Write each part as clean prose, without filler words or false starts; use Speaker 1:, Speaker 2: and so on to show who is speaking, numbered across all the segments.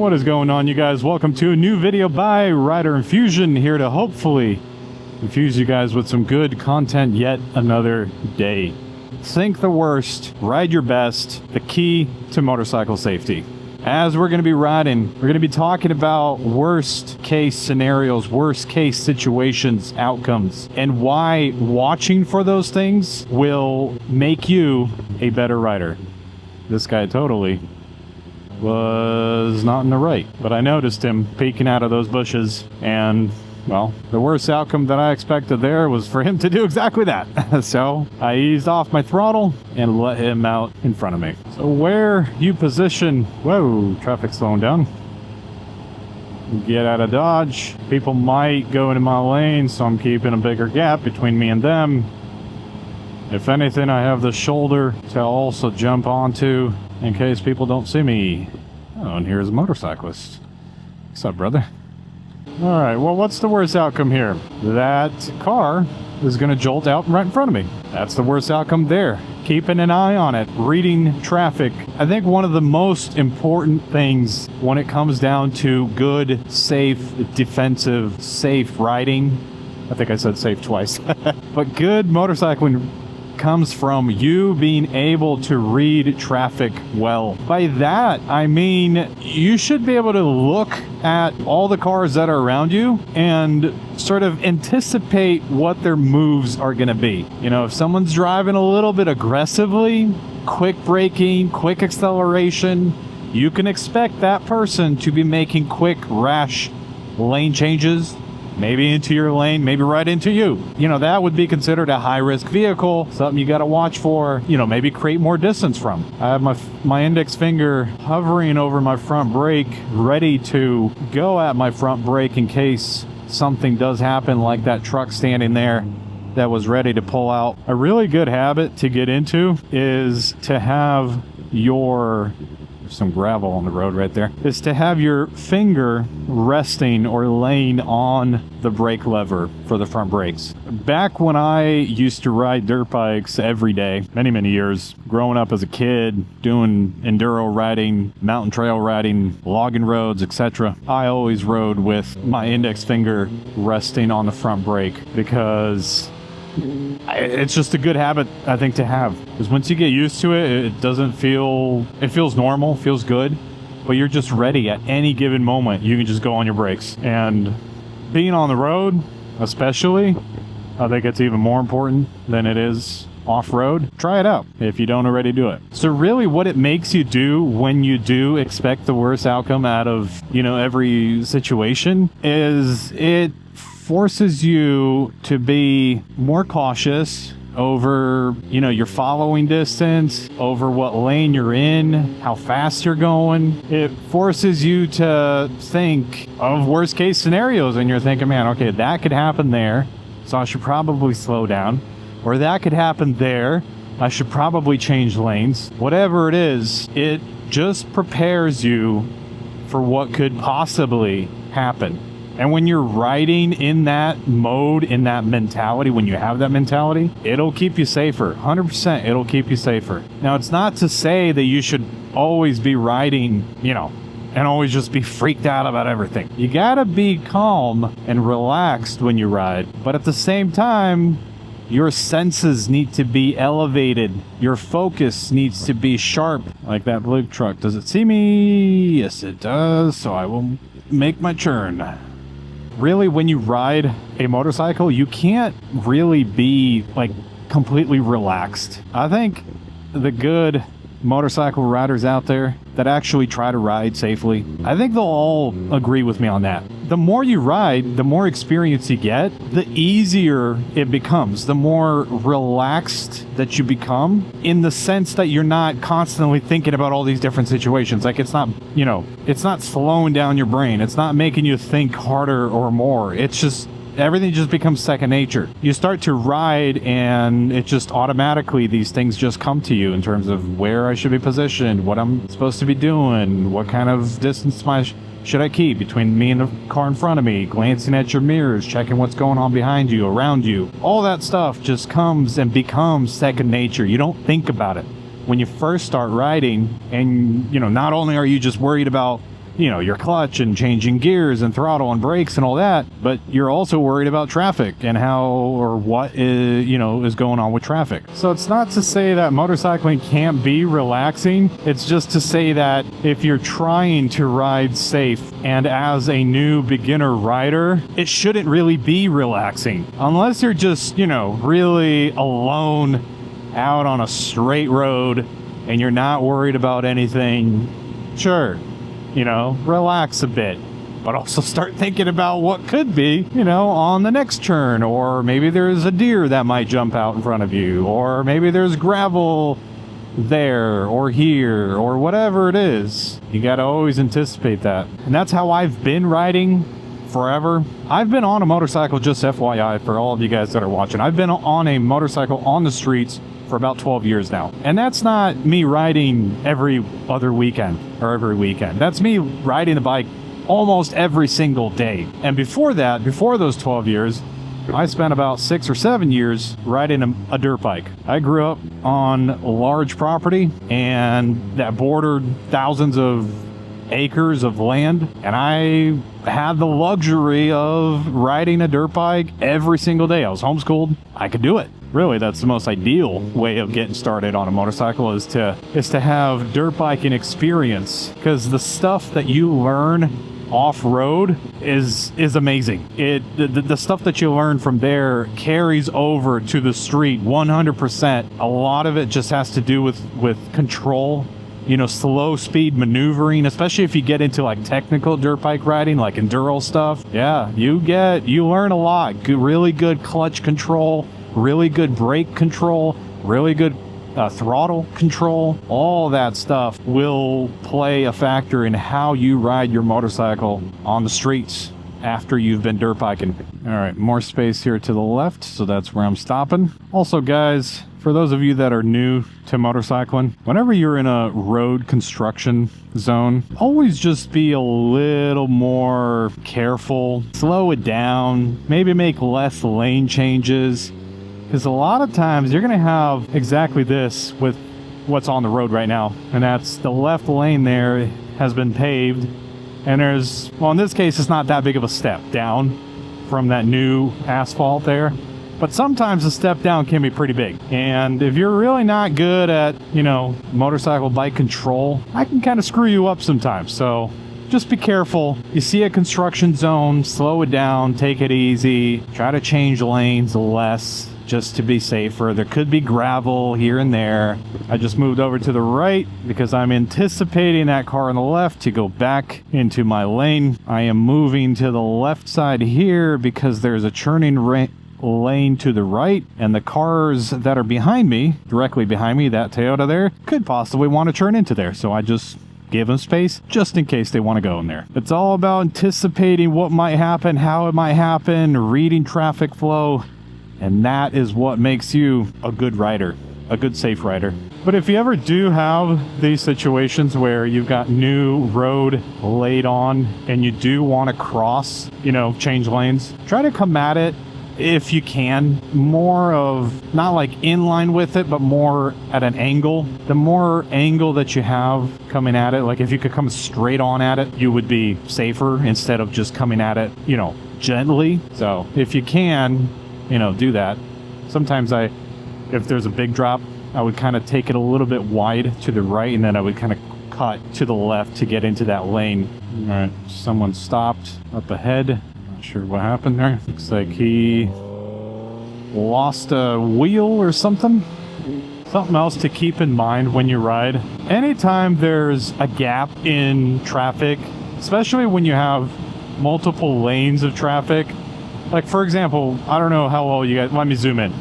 Speaker 1: What is going on, you guys? Welcome to a new video by Rider Infusion, here to hopefully infuse you guys with some good content yet another day. Think the worst, ride your best, the key to motorcycle safety. As we're going to be riding, we're going to be talking about worst case scenarios, worst case situations, outcomes, and why watching for those things will make you a better rider. This guy totally was not in the right, but I noticed him peeking out of those bushes, and well, the worst outcome that I expected there was for him to do exactly that. So I eased off my throttle and let him out in front of me. So where you position, whoa, traffic slowing down. Get out of dodge. People might go into my lane, so I'm keeping a bigger gap between me and them. If anything, I have the shoulder to also jump onto in case people don't see me. Oh, and here's a motorcyclist. What's up, brother? All right, well, what's the worst outcome here? That car is going to jolt out right in front of me. That's the worst outcome there. Keeping an eye on it, reading traffic. I think one of the most important things when it comes down to good, safe, defensive, safe riding, I think I said safe twice, but good motorcycling comes from you being able to read traffic well. By that, I mean you should be able to look at all the cars that are around you and sort of anticipate what their moves are going to be. You know, if someone's driving a little bit aggressively, quick braking, quick acceleration, you can expect that person to be making quick, rash lane changes. Maybe into your lane, maybe right into you. You know, that would be considered a high-risk vehicle, something you got to watch for, you know, maybe create more distance from. I have my index finger hovering over my front brake, ready to go at my front brake in case something does happen, like that truck standing there that was ready to pull out. A really good habit to get into is to have your... some gravel on the road right there, is to have your finger resting or laying on the brake lever for the front brakes. Back when I used to ride dirt bikes every day, many years, growing up as a kid, doing enduro riding, mountain trail riding, logging roads, etc., I always rode with my index finger resting on the front brake because it's just a good habit, I think, to have. Because once you get used to it, it doesn't feel... it feels normal, feels good, but you're just ready at any given moment. You can just go on your brakes. And being on the road, especially, I think it's even more important than it is off-road. Try it out if you don't already do it. So really what it makes you do when you do expect the worst outcome out of, you know, every situation is it forces you to be more cautious over, you know, your following distance, over what lane you're in, how fast you're going. It forces you to think of worst case scenarios, and you're thinking, man, okay, that could happen there, so I should probably slow down. Or that could happen there, I should probably change lanes. Whatever it is, it just prepares you for what could possibly happen. And when you're riding in that mode, in that mentality, when you have that mentality, it'll keep you safer. 100% it'll keep you safer. Now, it's not to say that you should always be riding, you know, and always just be freaked out about everything. You gotta be calm and relaxed when you ride. But at the same time, your senses need to be elevated. Your focus needs to be sharp. Like that blue truck. Does it see me? Yes, it does. So I will make my turn. Really, when you ride a motorcycle, you can't really be like completely relaxed. I think the good motorcycle riders out there that actually try to ride safely, I think they'll all agree with me on that. The more you ride, the more experience you get, the easier it becomes, the more relaxed that you become, in the sense that you're not constantly thinking about all these different situations. Like, it's not, you know, it's not slowing down your brain. It's not making you think harder or more. It's just, everything just becomes second nature. You start to ride and it just automatically, these things just come to you in terms of where I should be positioned, what I'm supposed to be doing, what kind of distance should I keep between me and the car in front of me, glancing at your mirrors, checking what's going on behind you, around you. All that stuff just comes and becomes second nature. You don't think about it. When you first start riding, and, you know, not only are you just worried about, your clutch and changing gears and throttle and brakes and all that, but you're also worried about traffic and how or what is going on with traffic. So it's not to say that motorcycling can't be relaxing. It's just to say that if you're trying to ride safe and as a new beginner rider, it shouldn't really be relaxing unless you're just, really alone out on a straight road and you're not worried about anything. Sure, relax a bit, but also start thinking about what could be, on the next turn, or maybe there's a deer that might jump out in front of you, or maybe there's gravel there or here or whatever it is. You got to always anticipate that. And that's how I've been riding forever. I've been on a motorcycle, just FYI for all of you guys that are watching. I've been on a motorcycle on the streets for about 12 years now. And that's not me riding every other weekend or every weekend. That's me riding the bike almost every single day. And before that, before those 12 years, I spent about 6 or 7 years riding a dirt bike. I grew up on large property and that bordered thousands of acres of land, and I had the luxury of riding a dirt bike every single day. I was homeschooled. I could do it. Really, that's the most ideal way of getting started on a motorcycle is to have dirt biking experience, because the stuff that you learn off-road is amazing. The stuff that you learn from there carries over to the street 100%. A lot of it just has to do with control, slow speed maneuvering, especially if you get into like technical dirt bike riding, like enduro stuff. Yeah, you learn a lot. Really good clutch control, really good brake control, really good throttle control. All that stuff will play a factor in how you ride your motorcycle on the streets after you've been dirt biking. All right, more space here to the left, so that's where I'm stopping. Also, guys, for those of you that are new to motorcycling, whenever you're in a road construction zone, always just be a little more careful. Slow it down, maybe make less lane changes, because a lot of times you're going to have exactly this with what's on the road right now, and that's the left lane there has been paved, and there's, well, in this case, it's not that big of a step down from that new asphalt there. But sometimes the step down can be pretty big. And if you're really not good at, motorcycle bike control, I can kind of screw you up sometimes. So just be careful. You see a construction zone, slow it down, take it easy, try to change lanes less just to be safer. There could be gravel here and there. I just moved over to the right because I'm anticipating that car on the left to go back into my lane. I am moving to the left side here because there's a churning lane to the right, and the cars that are behind me, directly behind me, that Toyota there, could possibly want to turn into there. So I just give them space just in case they want to go in there. It's all about anticipating what might happen, how it might happen, reading traffic flow, and that is what makes you a good rider, a good safe rider. But if you ever do have these situations where you've got new road laid on and you do want to cross, change lanes, try to come at it, if you can, more of not like in line with it, but more at an angle. The more angle that you have coming at it, like if you could come straight on at it, you would be safer instead of just coming at it, gently. So if you can, do that. Sometimes if there's a big drop, I would kind of take it a little bit wide to the right, and then I would kind of cut to the left to get into that lane. All right, someone stopped up ahead. Sure what happened there. Looks like he lost a wheel or something. Something else to keep in mind when you ride. Anytime there's a gap in traffic, especially when you have multiple lanes of traffic, like for example, I don't know how well you guys, let me zoom in.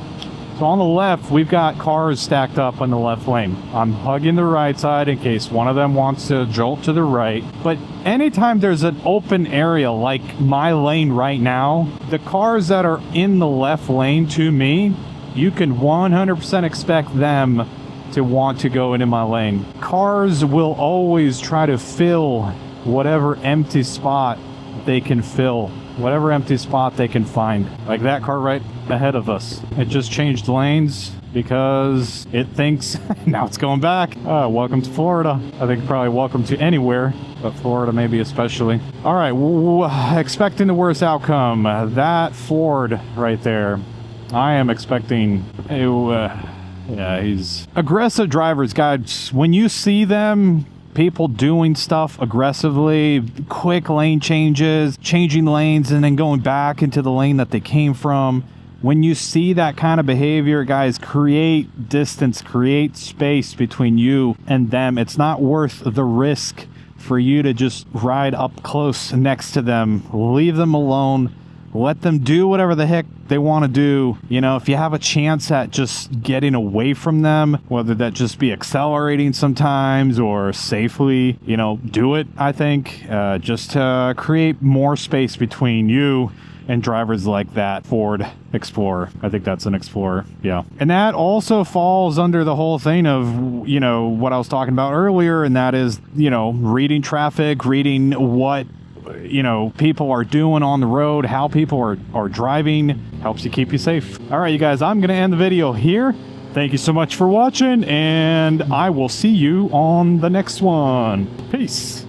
Speaker 1: So on the left, we've got cars stacked up on the left lane. I'm hugging the right side in case one of them wants to jolt to the right. But anytime there's an open area like my lane right now, the cars that are in the left lane to me, you can 100% expect them to want to go into my lane. Cars will always try to fill whatever empty spot they can fill. Whatever empty spot they can find. Like that car right ahead of us. It just changed lanes because it thinks now it's going back. Welcome to Florida. I think probably welcome to anywhere, but Florida maybe especially. All right, expecting the worst outcome. That Ford right there. I am expecting yeah, he's aggressive drivers, guys. When you see them, people doing stuff aggressively, quick lane changes, changing lanes and then going back into the lane that they came from. When you see that kind of behavior, guys, create distance, create space between you and them. It's not worth the risk for you to just ride up close next to them. Leave them alone. Let them do whatever the heck they want to do. You know, if you have a chance at just getting away from them, whether that just be accelerating sometimes or safely, you know, do it, I think, just to create more space between you and drivers like that Ford Explorer. I think that's an Explorer, yeah. And that also falls under the whole thing of, you know, what I was talking about earlier, and that is, you know, reading traffic, reading what, you know, people are doing on the road, how people are driving, helps you keep you safe. All right, you guys, I'm going to end the video here. Thank you so much for watching, and I will see you on the next one. Peace.